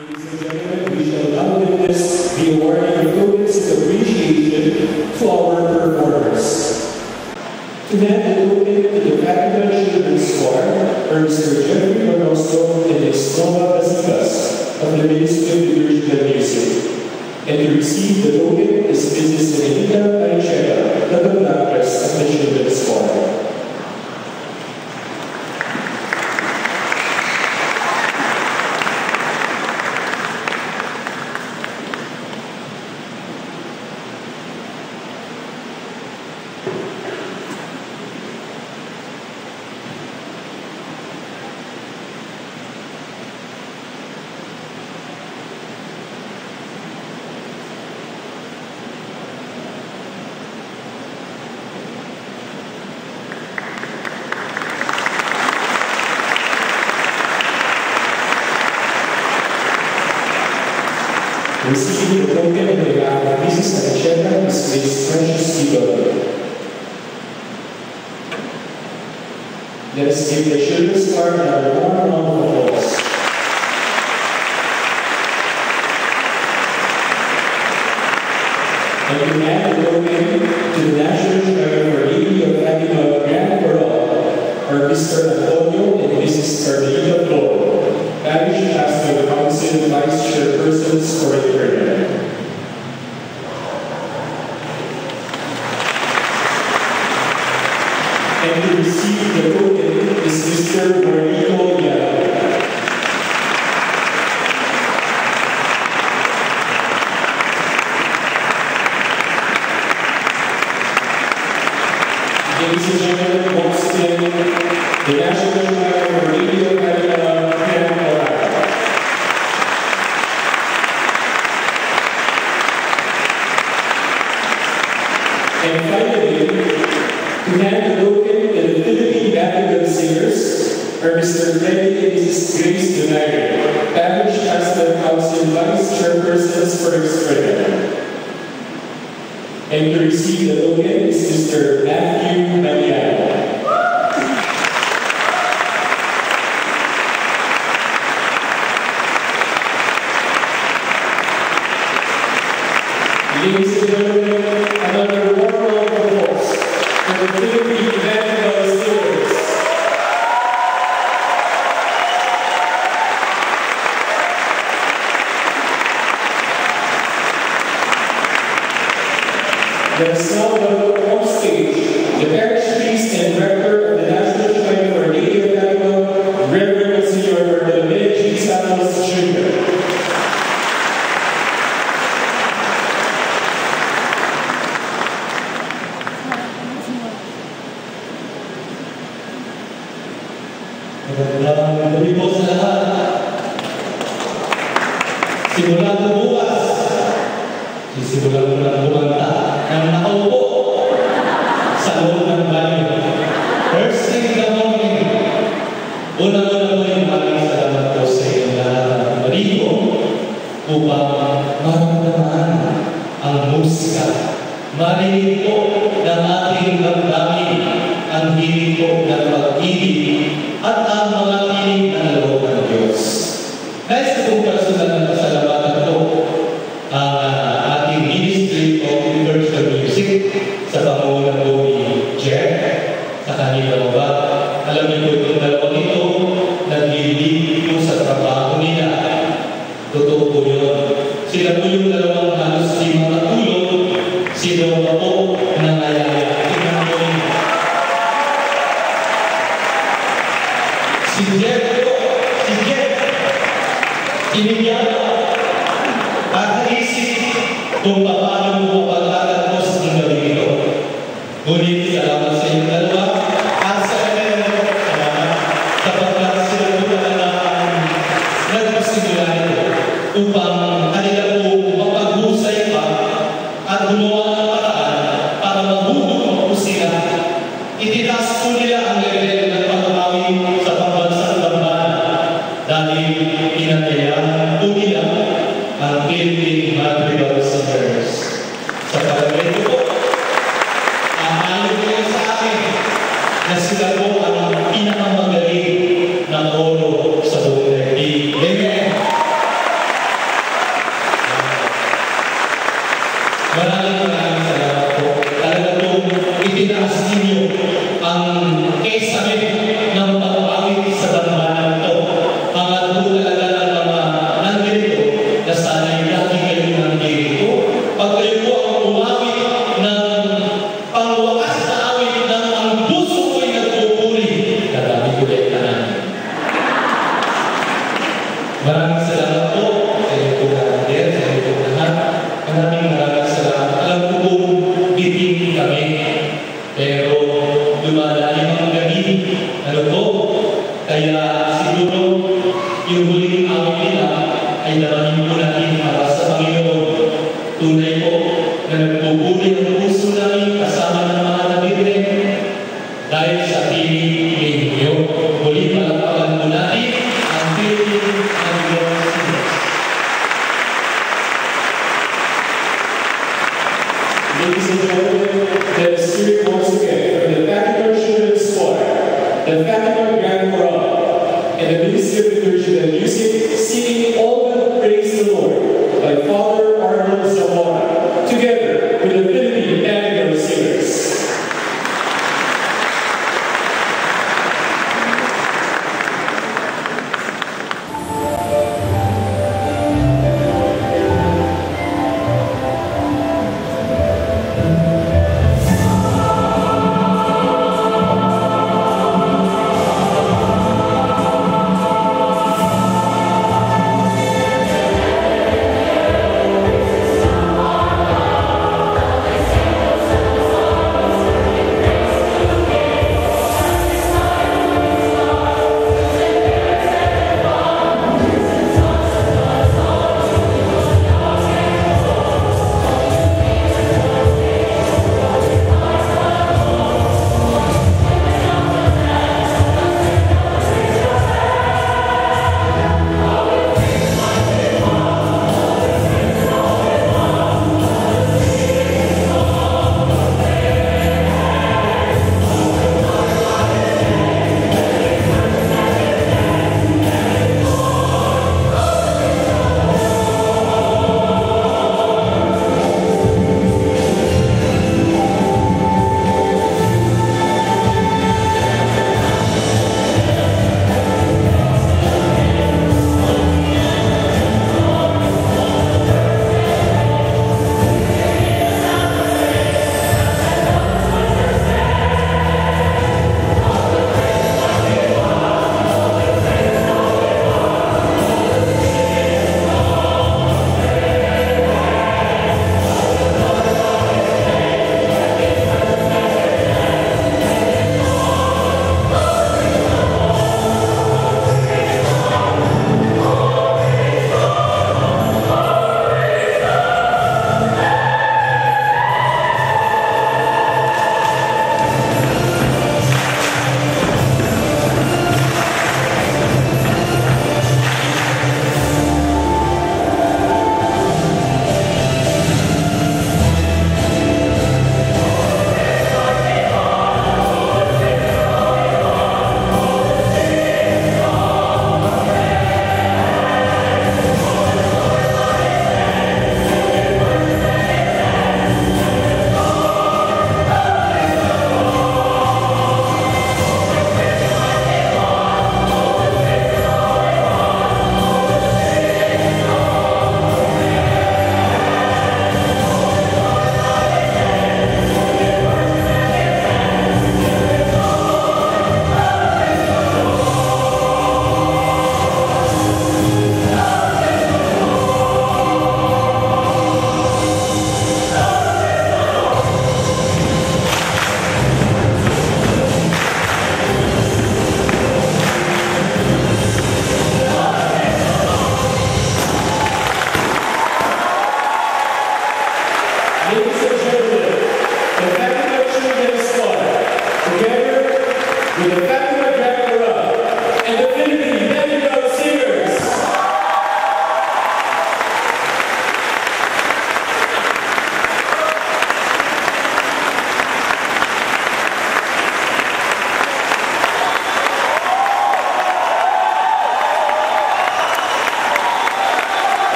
Ladies and gentlemen, we shall now witness the awarding of tokens of appreciation to our performers. To hand the token to the Fatima Children's Choir are Mr. Jeffrey Manoso and Ms. Nova Basikas of the Ministry of Liturgical Music. And to receive the token is Mrs. Benita Aricheta, the conductress of the Children's Choir. Receiving the token on behalf of Mrs. Aricheta is Ms. Precious Eagle. Let us give the Children's Choir another warm round of applause. And to hand the token to the National Choir for Lady of Fatima Grand Parole are Mr. Antonio and Mrs. Carmelita Flor, Parish Pastor Council Vice Chairpersons for the program. And to receive the token is Mr. Marino Yara. Ladies and gentlemen, once again, the National Choir for Lady of Fatima Grand Parole. And finally, to hand the token to the Philippine Madrigal Singers are Mr. Freddy and Mrs. Grace Donaire, Parish Pastor Council Vice Chairpersons for Extreme. And to receive the token is Mr. Matthew Mariano. Ladies and gentlemen, another warm round of applause for the Philippine Madrigal Singers. Let us now welcome on stage the parish priest and director of the National Shrine for Lady of Fatima, Reverend Sr. Bartolome G. Santos Jr. Magandang gabi po sa lahat. Simulan ko bukas. Sisimulan ko lang kumanta ng nakaupo sa loob ng bayo. First thing in the morning. Una-una po yung maraming salamat po sa inyong lahat ng marigo upang maramdaman ang musika. Marinig po ng ating damdamin ang hiling po ng pag-ibig at ang mga tinig na loob ng Diyos. Nais na pong personal na pasalamatan po ang ating Ministry of Liturgical Music sa pangunan po ni Jeff sa kanila mga. Alam niyo po itong dalawang ito naglilid po sa trabaho nila. Totoo po yun. Sila po yung dalawang halos di makatulog. Sino pa po nangayaya. Tingnan po yun. Si Jeff, tinigyan at naisip kung paano mo pagtatapos ng gabi ito. Ngunit salamat sa inyong dalawa at sa kanila salamat kapag sila po talagang nagpasimula ito upang kanila po mapaghusay pa at gumawa ng paraan para mabubuo po sila. Ititaas po nila ang level ng pagmamawin sa pambansang laban dahil pinatayahan po nila ang Philippine Madrigal Singers. Sa palagay ko po, aayon nila sa akin na sila po ang pinakamagaling na oro sa buong daigdig. Amen! Maraming salamat po. Talaga pong itinaas ninyo ang kesame ng pag-awit sa dambana ito. Mga po talaga ng mga nandito na sana'y lagi kayo nandito. Pag kayo po ang umawit ng pangwakas na awit ng ang puso ko'y nagpupuri, karami ko rin na namin. Maraming salamat po sa inyo po natin, sa inyo po lahat. Maraming salamat. Alam ko po, bitin kami. Pero lumalalim ang gabi. Ano po? Kaya siguro yung huling awit nila ay narating po natin para sa Panginoon. Tunay po na nagpupuri ang puso namin kasama ng mga nabibigay dahil sa piling ninyo. Muli palakpakan po natin ang piling ng Diyos. Ladies and gentlemen, let us hear it once again from the Fatima Children's Choir, the Fatima Grand Chorale, and the Ministry of Liturgy and Music, singing All Will Praise the Lord by Father Arnold Zamora.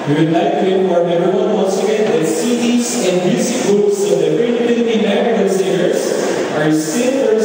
We would like to inform everyone once again that CDs and music groups of the Philippine American singers are still